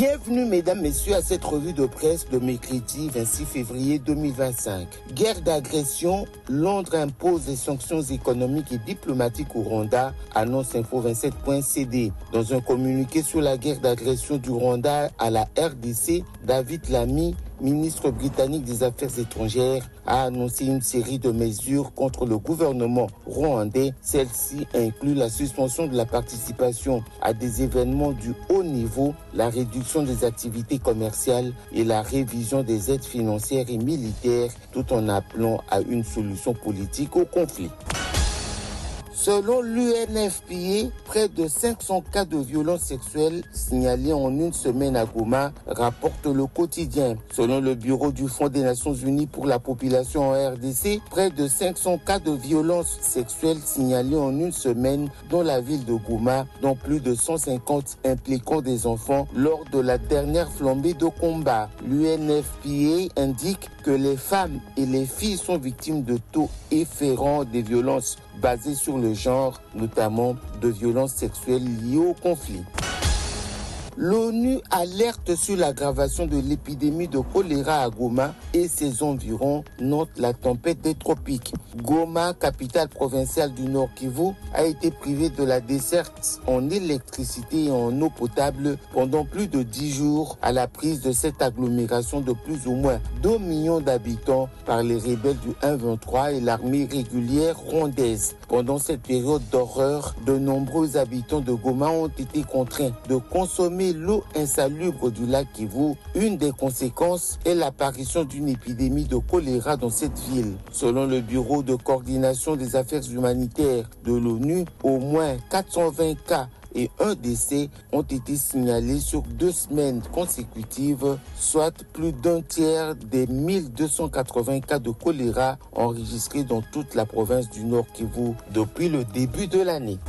Bienvenue mesdames, messieurs à cette revue de presse de mercredi 26 février 2025. Guerre d'agression, Londres impose des sanctions économiques et diplomatiques au Rwanda, annonce info27.cd. Dans un communiqué sur la guerre d'agression du Rwanda à la RDC, David Lammy, ministre britannique des Affaires étrangères, a annoncé une série de mesures contre le gouvernement rwandais. Celle-ci inclut la suspension de la participation à des événements du haut niveau, la réduction des activités commerciales et la révision des aides financières et militaires, tout en appelant à une solution politique au conflit. Selon l'UNFPA, près de 500 cas de violences sexuelles signalés en une semaine à Goma, rapporte le quotidien. Selon le Bureau du Fonds des Nations Unies pour la population en RDC, près de 500 cas de violences sexuelles signalés en une semaine dans la ville de Goma, dont plus de 150 impliquant des enfants lors de la dernière flambée de combat. L'UNFPA indique que les femmes et les filles sont victimes de taux efférents des violences basées sur le genre, notamment de violences sexuelles liées au conflit. L'ONU alerte sur l'aggravation de l'épidémie de choléra à Goma et ses environs, note la tempête des tropiques. Goma, capitale provinciale du Nord Kivu, a été privée de la desserte en électricité et en eau potable pendant plus de 10 jours à la prise de cette agglomération de plus ou moins 2 millions d'habitants par les rebelles du 1-23 et l'armée régulière rwandaise. Pendant cette période d'horreur, de nombreux habitants de Goma ont été contraints de consommer l'eau insalubre du lac Kivu. Une des conséquences est l'apparition d'une épidémie de choléra dans cette ville. Selon le Bureau de coordination des affaires humanitaires de l'ONU, au moins 420 cas et un décès ont été signalés sur 2 semaines consécutives, soit plus d'un tiers des 1280 cas de choléra enregistrés dans toute la province du Nord Kivu depuis le début de l'année.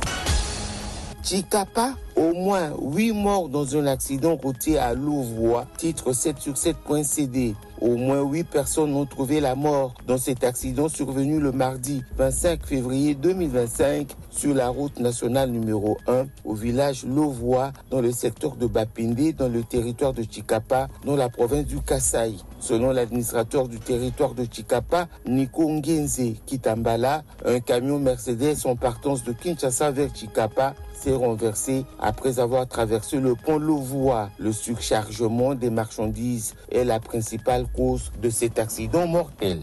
Chikapa, au moins 8 morts dans un accident routier à Louvois, titre 7sur7.cd. Au moins 8 personnes ont trouvé la mort dans cet accident survenu le mardi 25 février 2025 sur la route nationale numéro 1 au village Louvois dans le secteur de Bapende dans le territoire de Chikapa dans la province du Kasaï. Selon l'administrateur du territoire de Chikapa, Nico Ngenze Kitambala, un camion Mercedes en partance de Kinshasa vers Chikapa s'est renversé après avoir traversé le pont Louvois. Le surchargement des marchandises est la principale cause de cet accident mortel.